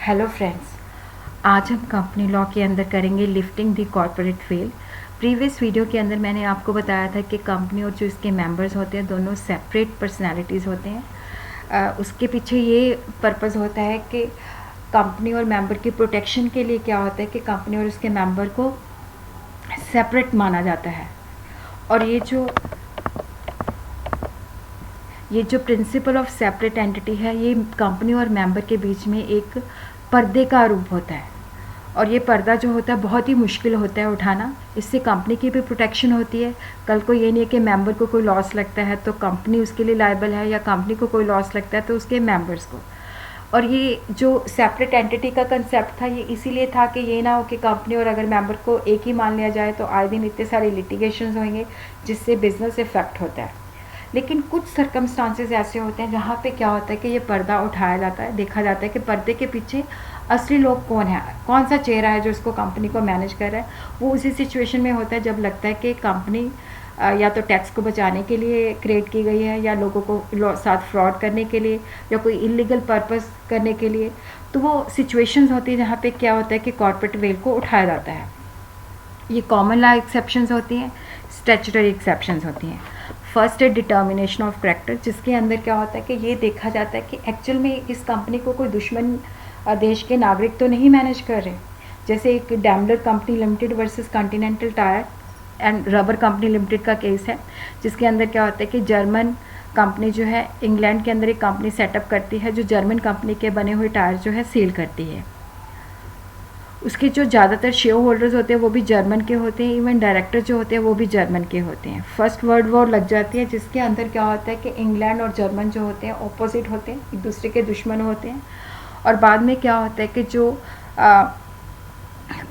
Hello friends, आज हम company law के अंदर करेंगे lifting the corporate veil. Previous video के अंदर मैंने आपको बताया था कि कंपनी और जो इसके मेंबर्स होते हैं दोनों सेपरेट पर्सनालिटीज़ होते हैं। उसके पीछे ये पर्पस होता है कि कंपनी और मेंबर की प्रोटेक्शन के लिए क्या होता है कि कंपनी और उसके मेंबर को सेपरेट माना जाता है। और ये जो प्रिंसिपल ऑफ सेपरेट एंटिटी है ये कंपनी और मेंबर के बीच में एक पर्दे का रूप होता है। और ये पर्दा जो होता है बहुत ही मुश्किल होता है उठाना। इससे कंपनी की भी प्रोटेक्शन होती है। कल को ये नहीं है कि मेंबर को कोई लॉस लगता है तो कंपनी उसके लिए लायबल है, या कंपनी को कोई लॉस लगता है तो उसके मेंबर्स को। और ये जो सेपरेट एंटिटी का कंसेप्ट था ये इसीलिए था कि ये ना हो कि कंपनी और अगर मेंबर को एक ही मान लिया जाए तो आए दिन इतने सारे लिटिगेशंस होंगे जिससे बिजनेस इफेक्ट होता है। लेकिन कुछ सर्कमस्टांसेस ऐसे होते हैं जहाँ पे क्या होता है कि ये पर्दा उठाया जाता है, देखा जाता है कि पर्दे के पीछे असली लोग कौन है, कौन सा चेहरा है जो इसको कंपनी को मैनेज कर रहा है। वो उसी सिचुएशन में होता है जब लगता है कि कंपनी या तो टैक्स को बचाने के लिए क्रिएट की गई है, या लोगों को साथ फ्रॉड करने के लिए, या कोई इलीगल पर्पस करने के लिए। तो वो सिचुएशंस होती है जहाँ पे क्या होता है कि कॉर्पोरेट वेल को उठाया जाता है। ये कॉमन लॉ एक्सेप्शंस होती हैं, स्टैट्यूटरी एक्सेप्शंस होती हैं। फर्स्ट है डिटर्मिनेशन ऑफ करेक्टर, जिसके अंदर क्या होता है कि ये देखा जाता है कि एक्चुअल में इस कंपनी को कोई दुश्मन देश के नागरिक तो नहीं मैनेज कर रहे। जैसे एक Daimler company limited versus continental tyre and rubber company limited का केस है, जिसके अंदर क्या होता है कि जर्मन कंपनी जो है इंग्लैंड के अंदर एक कंपनी सेटअप करती है जो जर्मन कंपनी के बने हुए टायर जो है सेल करती है। उसके जो ज़्यादातर शेयर होल्डर्स होते हैं वो भी जर्मन के होते हैं, इवन डायरेक्टर जो होते हैं वो भी जर्मन के होते हैं। फर्स्ट वर्ल्ड वॉर लग जाती है जिसके अंदर क्या होता है कि इंग्लैंड और जर्मन जो होते हैं ऑपोजिट होते हैं, एक दूसरे के दुश्मन होते हैं। और बाद में क्या होता है कि जो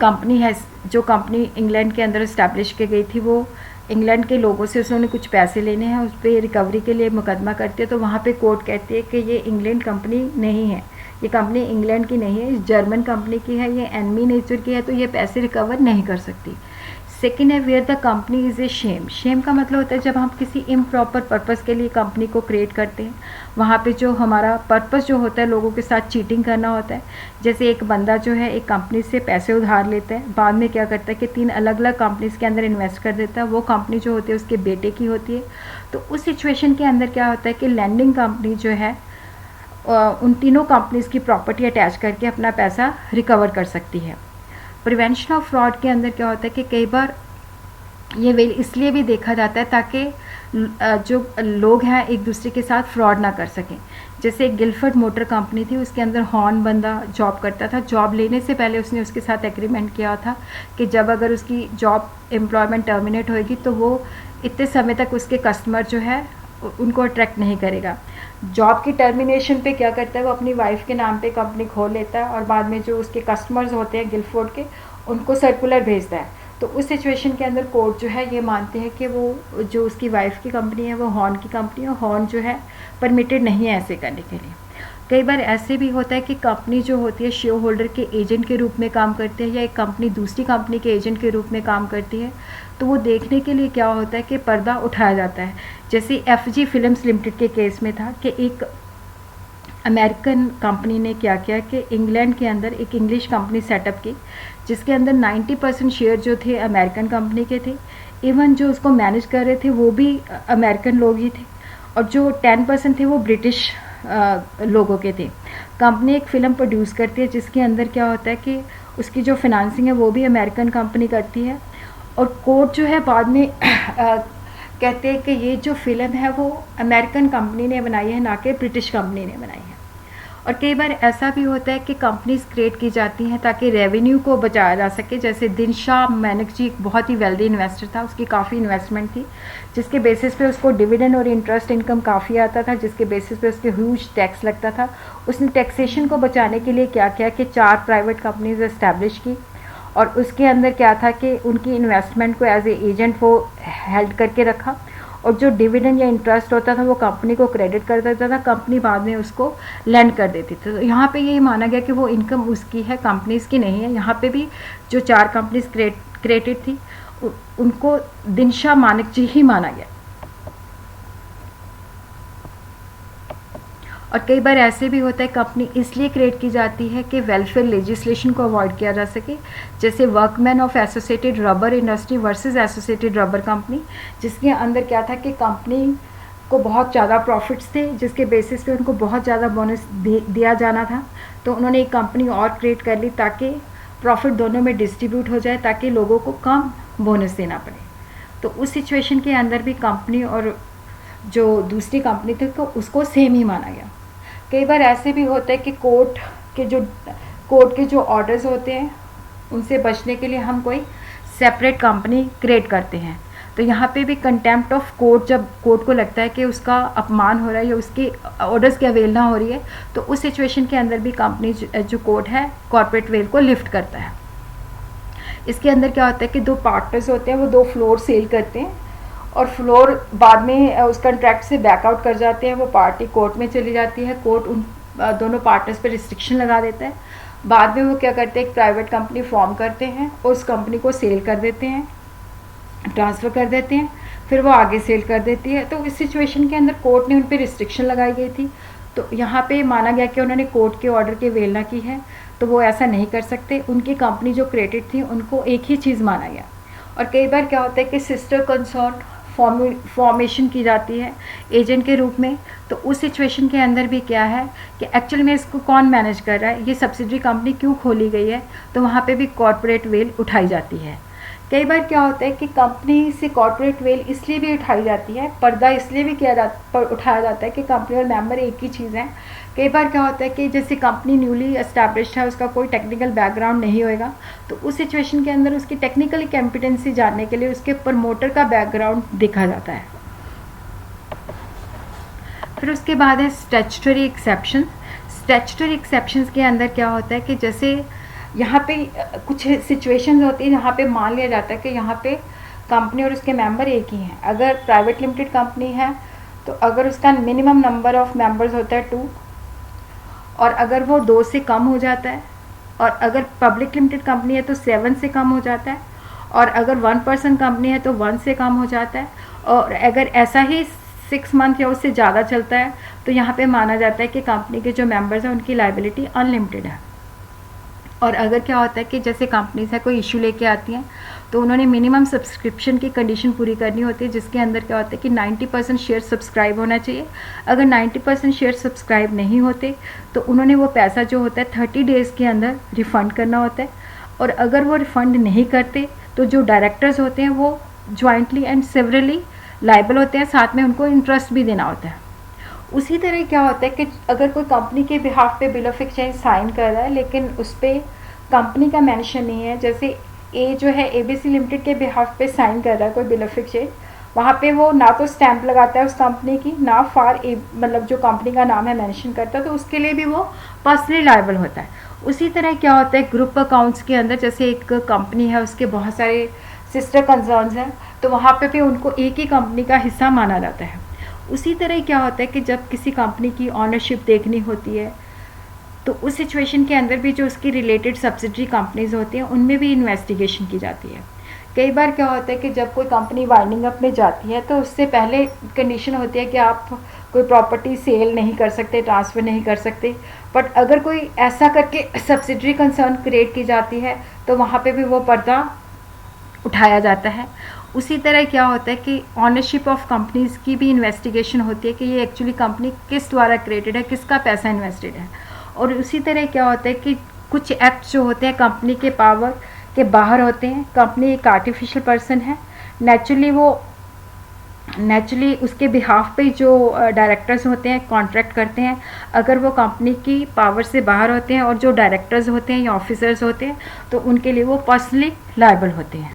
कंपनी है, जो कंपनी इंग्लैंड के अंदर इस्टेब्लिश की गई थी, वो इंग्लैंड के लोगों से उन्होंने कुछ पैसे लेने हैं, उस पर रिकवरी के लिए मुकदमा करती है। तो वहाँ पे कोर्ट कहती है कि ये इंग्लैंड कंपनी नहीं है, ये कंपनी इंग्लैंड की नहीं है, जर्मन कंपनी की है, ये एनमी नेचर की है, तो ये पैसे रिकवर नहीं कर सकती। सेकेंड है where the company is a sham. Sham का मतलब होता है जब हम किसी इम्प्रॉपर पर्पस के लिए कंपनी को क्रिएट करते हैं, वहाँ पे जो हमारा पर्पस जो होता है लोगों के साथ चीटिंग करना होता है। जैसे एक बंदा जो है एक कंपनी से पैसे उधार लेता है, बाद में क्या करता है कि 3 अलग अलग कंपनीज के अंदर इन्वेस्ट कर देता है। वो कंपनी जो होती है उसके बेटे की होती है। तो उस सिचुएशन के अंदर क्या होता है कि लैंडिंग कंपनी जो है उन तीनों कंपनीज की प्रॉपर्टी अटैच करके अपना पैसा रिकवर कर सकती है। प्रिवेंशन ऑफ फ्रॉड के अंदर क्या होता है कि कई बार ये वेल इसलिए भी देखा जाता है ताकि जो लोग हैं एक दूसरे के साथ फ्रॉड ना कर सकें। जैसे एक गिलफर्ड मोटर कंपनी थी, उसके अंदर हॉर्न बंदा जॉब करता था। जॉब लेने से पहले उसने उसके साथ एग्रीमेंट किया था कि जब अगर उसकी जॉब एम्प्लॉयमेंट टर्मिनेट होएगी तो वो इतने समय तक उसके कस्टमर जो है उनको अट्रैक्ट नहीं करेगा। जॉब की टर्मिनेशन पे क्या करता है वो अपनी वाइफ के नाम पे कंपनी खोल लेता है और बाद में जो उसके कस्टमर्स होते हैं गिलफोर्ड के उनको सर्कुलर भेजता है। तो उस सिचुएशन के अंदर कोर्ट जो है ये मानते हैं कि वो जो उसकी वाइफ की कंपनी है वो हॉर्न की कंपनी है, हॉर्न जो है परमिटेड नहीं है ऐसे करने के लिए। कई बार ऐसे भी होता है कि कंपनी जो होती है शेयर होल्डर के एजेंट के रूप में काम करती है, या एक कंपनी दूसरी कंपनी के एजेंट के रूप में काम करती है। तो वो देखने के लिए क्या होता है कि पर्दा उठाया जाता है। जैसे एफजी फिल्म्स लिमिटेड के केस में था कि एक अमेरिकन कंपनी ने क्या किया कि इंग्लैंड के अंदर एक इंग्लिश कंपनी सेटअप की, जिसके अंदर 90% शेयर जो थे अमेरिकन कंपनी के थे। इवन जो उसको मैनेज कर रहे थे वो भी अमेरिकन लोग ही थे, और जो 10% थे वो ब्रिटिश लोगों के थे। कंपनी एक फ़िल्म प्रोड्यूस करती है जिसके अंदर क्या होता है कि उसकी जो फिनांसिंग है वो भी अमेरिकन कंपनी करती है। और कोर्ट जो है बाद में कहते हैं कि ये जो फिल्म है वो अमेरिकन कंपनी ने बनाई है, ना कि ब्रिटिश कंपनी ने बनाई है। और कई बार ऐसा भी होता है कि कंपनीज क्रिएट की जाती हैं ताकि रेवेन्यू को बचाया जा सके। जैसे दिनशाह मैनक जी एक बहुत ही वेल्दी इन्वेस्टर था, उसकी काफ़ी इन्वेस्टमेंट थी जिसके बेसिस पे उसको डिविडेंड और इंटरेस्ट इनकम काफ़ी आता था, जिसके बेसिस पे उसके ह्यूज टैक्स लगता था। उसने टैक्सेशन को बचाने के लिए क्या किया कि 4 प्राइवेट कंपनीज इस्टेब्लिश की, और उसके अंदर क्या था कि उनकी इन्वेस्टमेंट को एज ए एजेंट वो हेल्ड करके रखा, और जो डिविडेंड या इंटरेस्ट होता था वो कंपनी को क्रेडिट कर देता था, कंपनी बाद में उसको लैंड कर देती थी। तो यहाँ पे यही माना गया कि वो इनकम उसकी है, कंपनीज़ की नहीं है। यहाँ पे भी जो 4 कंपनीज क्रिएटेड थी उनको दिनशाह मानिक जी ही माना गया। और कई बार ऐसे भी होता है कंपनी इसलिए क्रिएट की जाती है कि वेलफेयर लेजिस्लेशन को अवॉइड किया जा सके, जैसे workman of associated rubber industry versus associated rubber company, जिसके अंदर क्या था कि कंपनी को बहुत ज़्यादा प्रॉफिट्स थे जिसके बेसिस पे उनको बहुत ज़्यादा बोनस दिया जाना था। तो उन्होंने एक कंपनी और क्रिएट कर ली ताकि प्रॉफिट दोनों में डिस्ट्रीब्यूट हो जाए, ताकि लोगों को कम बोनस देना पड़े। तो उस सिचुएशन के अंदर भी कंपनी और जो दूसरी कंपनी थी तो उसको सेम ही माना गया। कई बार ऐसे भी होता है कि कोर्ट के जो ऑर्डर्स होते हैं उनसे बचने के लिए हम कोई सेपरेट कंपनी क्रिएट करते हैं। तो यहाँ पे भी कंटेम्प्ट ऑफ कोर्ट, जब कोर्ट को लगता है कि उसका अपमान हो रहा है या उसकी ऑर्डर्स की अवेल ना हो रही है, तो उस सिचुएशन के अंदर भी कंपनी जो कोर्ट है कॉर्पोरेट वेल को लिफ्ट करता है। इसके अंदर क्या होता है कि 2 पार्टनर्स होते हैं, वो 2 फ्लोर सेल करते हैं और फ्लोर बाद में उस कॉन्ट्रैक्ट से बैकआउट कर जाते हैं। वो पार्टी कोर्ट में चली जाती है, कोर्ट उन दोनों पार्टनर्स पर रिस्ट्रिक्शन लगा देता है। बाद में वो क्या करते हैं, एक प्राइवेट कंपनी फॉर्म करते हैं और उस कंपनी को सेल कर देते हैं, ट्रांसफ़र कर देते हैं, फिर वो आगे सेल कर देती है। तो इस सिचुएशन के अंदर कोर्ट ने उन पर रिस्ट्रिक्शन लगाई गई थी, तो यहाँ पे माना गया कि उन्होंने कोर्ट के ऑर्डर की अवेलना की है, तो वो ऐसा नहीं कर सकते। उनकी कंपनी जो क्रेडिट थी उनको एक ही चीज़ माना गया। और कई बार क्या होता है कि सिस्टर कंसर्न फॉर्मेशन की जाती है एजेंट के रूप में। तो उस सिचुएशन के अंदर भी क्या है कि एक्चुअल में इसको कौन मैनेज कर रहा है, ये सब्सिडरी कंपनी क्यों खोली गई है, तो वहाँ पे भी कॉर्पोरेट वेल उठाई जाती है। कई बार क्या होता है कि कंपनी से कॉर्पोरेट वेल इसलिए भी उठाई जाती है, पर्दा इसलिए भी उठाया जाता है कि कंपनी और मेंबर एक ही चीज़ है। कई बार क्या होता है कि जैसे कंपनी न्यूली एस्टैब्लिश्ड है, उसका कोई टेक्निकल बैकग्राउंड नहीं होएगा, तो उस सिचुएशन के अंदर उसकी टेक्निकल कॉम्पिटेंसी जानने के लिए उसके प्रमोटर का बैकग्राउंड देखा जाता है। फिर उसके बाद है स्टैट्यूटरी एक्सेप्शन। स्टैट्यूटरी एक्सेप्शंस के अंदर क्या होता है कि जैसे यहाँ पे कुछ सिचुएशंस होती है जहाँ पे मान लिया जाता है कि यहाँ पे कंपनी और उसके मेंबर एक ही हैं। अगर प्राइवेट लिमिटेड कंपनी है तो अगर उसका मिनिमम नंबर ऑफ मेंबर्स होता है 2, और अगर वो 2 से कम हो जाता है, और अगर पब्लिक लिमिटेड कंपनी है तो 7 से कम हो जाता है, और अगर 1 पर्सन कंपनी है तो 1 से कम हो जाता है, और अगर ऐसा ही 6 मंथ या उससे ज़्यादा चलता है तो यहाँ पे माना जाता है कि कंपनी के जो मेंबर्स हैं उनकी लाइबिलिटी अनलिमिटेड है। और अगर क्या होता है कि जैसे कंपनीज है कोई इशू लेके आती हैं तो उन्होंने मिनिमम सब्सक्रिप्शन की कंडीशन पूरी करनी होती है, जिसके अंदर क्या होता है कि 90% शेयर सब्सक्राइब होना चाहिए। अगर 90% शेयर सब्सक्राइब नहीं होते तो उन्होंने वो पैसा जो होता है 30 डेज़ के अंदर रिफ़ंड करना होता है, और अगर वो रिफ़ंड नहीं करते तो जो डायरेक्टर्स होते हैं वो जॉइंटली एंड सेवरली लाइबल होते हैं, साथ में उनको इंटरेस्ट भी देना होता है। उसी तरह क्या होता है कि अगर कोई कंपनी के बिहाफ पे बिल ऑफ एक्सचेंज साइन कर रहा है लेकिन उस पर कंपनी का मेंशन नहीं है, जैसे ए जो है एबीसी लिमिटेड के बिहाफ पे साइन कर रहा है कोई बिल ऑफ एक्सचेंज, वहाँ पे वो ना तो स्टैंप लगाता है उस कंपनी की, ना फॉर ए मतलब जो कंपनी का नाम है मेंशन करता है, तो उसके लिए भी वो पर्सनली लायबल होता है। उसी तरह क्या होता है ग्रुप अकाउंट्स के अंदर, जैसे एक कंपनी है उसके बहुत सारे सिस्टर कंसर्न्स हैं, तो वहाँ पे भी उनको एक ही कंपनी का हिस्सा माना जाता है। उसी तरह क्या होता है कि जब किसी कंपनी की ऑनरशिप देखनी होती है तो उस सिचुएशन के अंदर भी जो उसकी रिलेटेड सब्सिडरी कंपनीज होती हैं उनमें भी इन्वेस्टिगेशन की जाती है। कई बार क्या होता है कि जब कोई कंपनी वाइंडिंग अप में जाती है तो उससे पहले कंडीशन होती है कि आप कोई प्रॉपर्टी सेल नहीं कर सकते, ट्रांसफ़र नहीं कर सकते, बट अगर कोई ऐसा करके सब्सिडरी कंसर्न क्रिएट की जाती है तो वहाँ पे भी वो पर्दा उठाया जाता है। उसी तरह क्या होता है कि ऑनरशिप ऑफ कंपनीज़ की भी इन्वेस्टिगेशन होती है कि ये एक्चुअली कंपनी किस द्वारा क्रिएटेड है, किसका पैसा इन्वेस्टेड है। और उसी तरह क्या होता है कि कुछ एक्ट जो होते हैं कंपनी के पावर के बाहर होते हैं। कंपनी एक आर्टिफिशियल पर्सन है, नेचुरली उसके बिहाफ पे जो डायरेक्टर्स होते हैं कॉन्ट्रैक्ट करते हैं, अगर वो कंपनी की पावर से बाहर होते हैं और जो डायरेक्टर्स होते हैं या ऑफिसर्स होते हैं तो उनके लिए वो पर्सनली लायबल होते हैं।